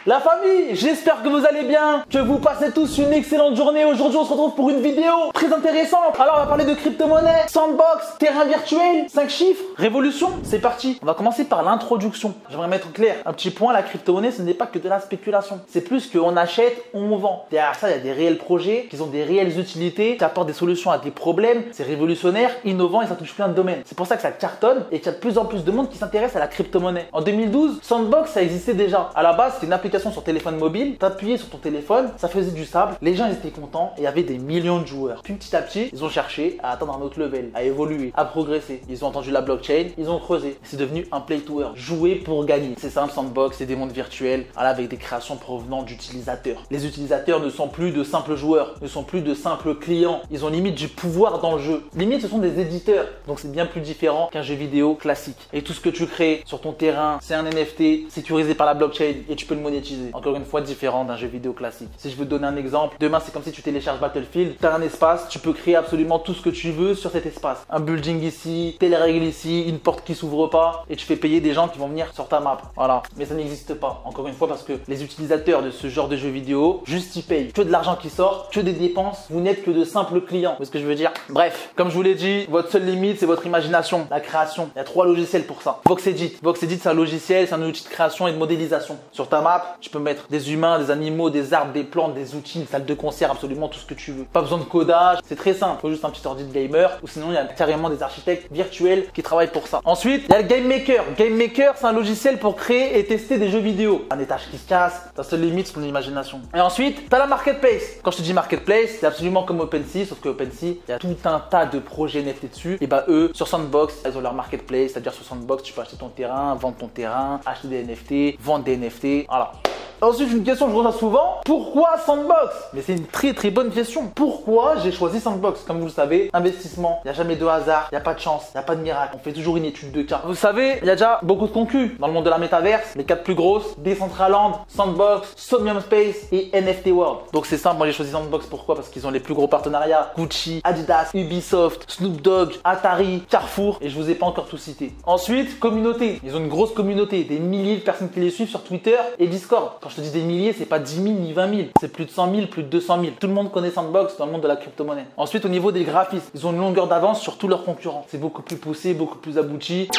La famille, j'espère que vous allez bien, que vous passez tous une excellente journée. Aujourd'hui, on se retrouve pour une vidéo très intéressante. Alors, on va parler de crypto-monnaie, sandbox, terrain virtuel, 5 chiffres, révolution. C'est parti. On va commencer par l'introduction. J'aimerais mettre clair un petit point, la crypto-monnaie, ce n'est pas que de la spéculation. C'est plus qu'on achète, on vend. Derrière ça, il y a des réels projets qui ont des réelles utilités, qui apportent des solutions à des problèmes. C'est révolutionnaire, innovant et ça touche plein de domaines. C'est pour ça que ça cartonne et qu'il y a de plus en plus de monde qui s'intéresse à la crypto-monnaie. En 2012, Sandbox, ça existait déjà. À la base, c'était une application sur téléphone mobile, t'appuyais sur ton téléphone, ça faisait du sable, les gens ils étaient contents et il y avait des millions de joueurs. Puis petit à petit, ils ont cherché à atteindre un autre level, à évoluer, à progresser. Ils ont entendu la blockchain, ils ont creusé. C'est devenu un play to earn, jouer pour gagner. C'est simple, Sandbox, c'est des mondes virtuels, avec des créations provenant d'utilisateurs. Les utilisateurs ne sont plus de simples joueurs, ne sont plus de simples clients. Ils ont limite du pouvoir dans le jeu. Limite, ce sont des éditeurs. Donc c'est bien plus différent qu'un jeu vidéo classique. Et tout ce que tu crées sur ton terrain, c'est un NFT sécurisé par la blockchain et tu peux le monétiser. Encore une fois, différent d'un jeu vidéo classique. Si je veux te donner un exemple, demain c'est comme si tu télécharges Battlefield, tu as un espace, tu peux créer absolument tout ce que tu veux sur cet espace. Un building ici, telle règle ici, une porte qui s'ouvre pas et tu fais payer des gens qui vont venir sur ta map. Voilà. Mais ça n'existe pas. Encore une fois, parce que les utilisateurs de ce genre de jeux vidéo, juste ils payent. Que de l'argent qui sort, que des dépenses. Vous n'êtes que de simples clients. C'est ce que je veux dire. Bref, comme je vous l'ai dit, votre seule limite, c'est votre imagination, la création. Il y a 3 logiciels pour ça. VoxEdit. VoxEdit, c'est un logiciel, c'est un outil de création et de modélisation. Sur ta map, tu peux mettre des humains, des animaux, des arbres, des plantes, des outils, une salle de concert, absolument tout ce que tu veux. Pas besoin de codage, c'est très simple. Il faut juste un petit ordi de gamer ou sinon il y a carrément des architectes virtuels qui travaillent pour ça. Ensuite, il y a le Game Maker. Game Maker, c'est un logiciel pour créer et tester des jeux vidéo. Un étage qui se casse, ta seule limite, c'est ton imagination. Et ensuite, tu as la Marketplace. Quand je te dis Marketplace, c'est absolument comme OpenSea, sauf que OpenSea, il y a tout un tas de projets NFT dessus. Et bah eux, sur Sandbox, ils ont leur Marketplace, c'est-à-dire sur Sandbox, tu peux acheter ton terrain, vendre ton terrain, acheter des NFT, vendre des NFT, voilà. Ensuite, une question que je reçois souvent, pourquoi Sandbox? Mais c'est une très bonne question. Pourquoi j'ai choisi Sandbox? Comme vous le savez, investissement, il n'y a jamais de hasard, il n'y a pas de chance, il n'y a pas de miracle. On fait toujours une étude de cas. Vous savez, il y a déjà beaucoup de concus dans le monde de la métaverse. Les 4 plus grosses, Decentraland, Sandbox, Somnium Space et NFT World. Donc c'est simple, moi j'ai choisi Sandbox. Pourquoi? Parce qu'ils ont les plus gros partenariats. Gucci, Adidas, Ubisoft, Snoop Dogg, Atari, Carrefour et je vous ai pas encore tout cité. Ensuite, communauté. Ils ont une grosse communauté, des milliers de personnes qui les suivent sur Twitter et Discord. Quand je te dis des milliers, c'est pas 10 000 ni 20 000, c'est plus de 100 000, plus de 200 000. Tout le monde connaît Sandbox dans le monde de la crypto-monnaie. Ensuite, au niveau des graphismes, ils ont une longueur d'avance sur tous leurs concurrents. C'est beaucoup plus poussé, beaucoup plus abouti.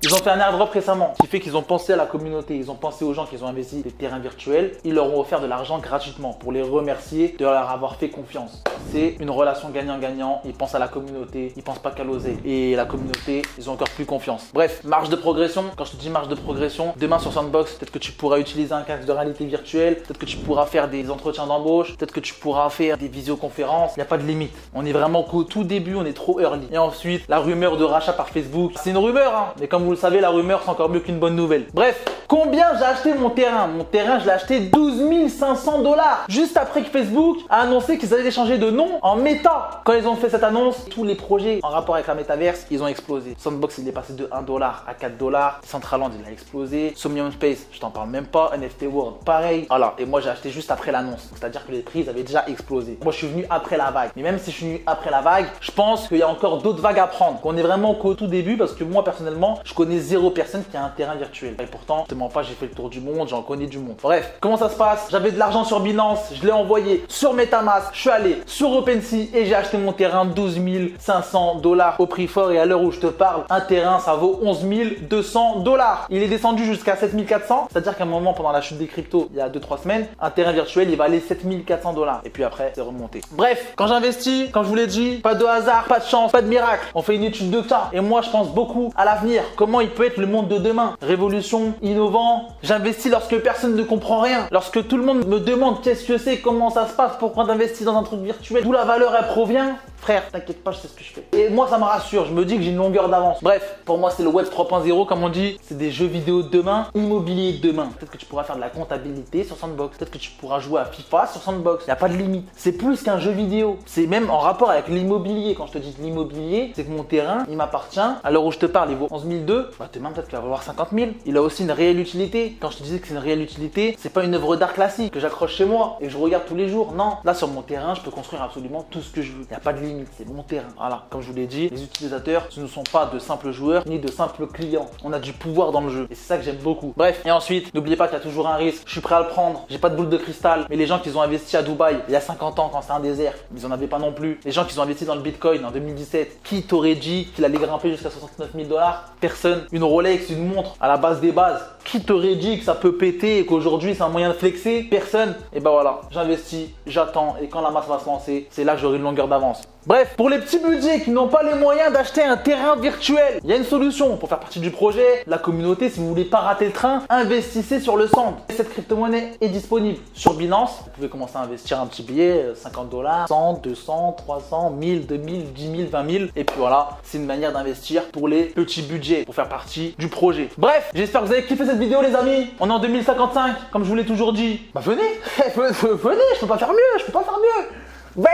Ils ont fait un airdrop récemment qui fait qu'ils ont pensé à la communauté, ils ont pensé aux gens qui ont investi des terrains virtuels, ils leur ont offert de l'argent gratuitement pour les remercier de leur avoir fait confiance. C'est une relation gagnant-gagnant, ils pensent à la communauté, ils pensent pas qu'à l'oser. Et la communauté, ils ont encore plus confiance. Bref, marge de progression, quand je te dis marge de progression, demain sur Sandbox, peut-être que tu pourras utiliser un casque de réalité virtuelle, peut-être que tu pourras faire des entretiens d'embauche, peut-être que tu pourras faire des visioconférences, il n'y a pas de limite. On est vraiment qu'au tout début, on est trop early. Et ensuite, la rumeur de rachat par Facebook, c'est une rumeur, hein, mais comme vous le savez, la rumeur c'est encore mieux qu'une bonne nouvelle. Bref, combien j'ai acheté mon terrain? Mon terrain, je l'ai acheté 12 500 $. Juste après que Facebook a annoncé qu'ils allaient changer de nom en Meta. Quand ils ont fait cette annonce, tous les projets en rapport avec la métaverse, ils ont explosé. Sandbox, il est passé de 1 $ à 4 $. Decentraland, il a explosé. Somnium Space, je t'en parle même pas. NFT World, pareil. Voilà. Et moi, j'ai acheté juste après l'annonce. C'est-à-dire que les prix, ils avaient déjà explosé. Moi, je suis venu après la vague. Mais même si je suis venu après la vague, je pense qu'il y a encore d'autres vagues à prendre. Qu'on est vraiment qu'au tout début parce que moi, personnellement, je connais 0 personne qui a un terrain virtuel. Et pourtant, je te mens pas, j'ai fait le tour du monde, j'en connais du monde. Bref, comment ça se passe? J'avais de l'argent sur Binance, je l'ai envoyé sur MetaMask, je suis allé sur OpenSea et j'ai acheté mon terrain 12 500 $ au prix fort. Et à l'heure où je te parle, un terrain ça vaut 11 200 $. Il est descendu jusqu'à 7 400, c'est-à-dire qu'à un moment pendant la chute des cryptos, il y a 2-3 semaines, un terrain virtuel il va aller 7 400 $. Et puis après, c'est remonté. Bref, quand j'investis, comme je vous l'ai dit, pas de hasard, pas de chance, pas de miracle. On fait une étude de cas. Et moi, je pense beaucoup à l'avenir. Comment il peut être le monde de demain? Révolution, innovant. J'investis lorsque personne ne comprend rien. Lorsque tout le monde me demande qu'est-ce que c'est, comment ça se passe, pourquoi t'investis dans un truc virtuel, d'où la valeur elle provient. Frère, t'inquiète pas, je sais ce que je fais. Et moi, ça me rassure. Je me dis que j'ai une longueur d'avance. Bref, pour moi, c'est le web 3.0, comme on dit. C'est des jeux vidéo de demain, immobilier de demain. Peut-être que tu pourras faire de la comptabilité sur Sandbox. Peut-être que tu pourras jouer à FIFA sur Sandbox. Il n'y a pas de limite. C'est plus qu'un jeu vidéo. C'est même en rapport avec l'immobilier. Quand je te dis de l'immobilier, c'est que mon terrain, il m'appartient. À l'heure où je te parle, il vaut 11 200. Bah, demain, peut-être qu'il va valoir 50 000. Il a aussi une réelle utilité. Quand je te disais que c'est une réelle utilité, c'est pas une œuvre d'art classique que j'accroche chez moi et que je regarde tous les jours. Non. Là, sur mon terrain, je peux construire absolument tout ce que je veux. Il n'y a pas de limite. limite, c'est mon terrain. Voilà, comme je vous l'ai dit, les utilisateurs, ce ne sont pas de simples joueurs ni de simples clients. On a du pouvoir dans le jeu et c'est ça que j'aime beaucoup. Bref, et ensuite, n'oubliez pas qu'il y a toujours un risque. Je suis prêt à le prendre. J'ai pas de boule de cristal, mais les gens qui ont investi à Dubaï il y a 50 ans quand c'est un désert, ils en avaient pas non plus. Les gens qui ont investi dans le Bitcoin en 2017, qui t'aurait dit qu'il allait grimper jusqu'à 69 000 $? Personne. Une Rolex, une montre à la base des bases. Qui t'aurait dit que ça peut péter et qu'aujourd'hui c'est un moyen de flexer? Personne. Et ben voilà, j'investis, j'attends et quand la masse va se lancer, c'est là que j'aurai une longueur d'avance. Bref, pour les petits budgets qui n'ont pas les moyens d'acheter un terrain virtuel, il y a une solution pour faire partie du projet, la communauté. Si vous voulez pas rater le train, investissez sur le Sand. Cette crypto-monnaie est disponible sur Binance. Vous pouvez commencer à investir un petit billet, 50 $, 100, 200, 300, 1000, 2000, 10 000, 20 000. Et puis voilà, c'est une manière d'investir pour les petits budgets, pour faire partie du projet. Bref, j'espère que vous avez kiffé cette vidéo les amis. On est en 2055, comme je vous l'ai toujours dit. Bah venez, venez, je peux pas faire mieux, Bang!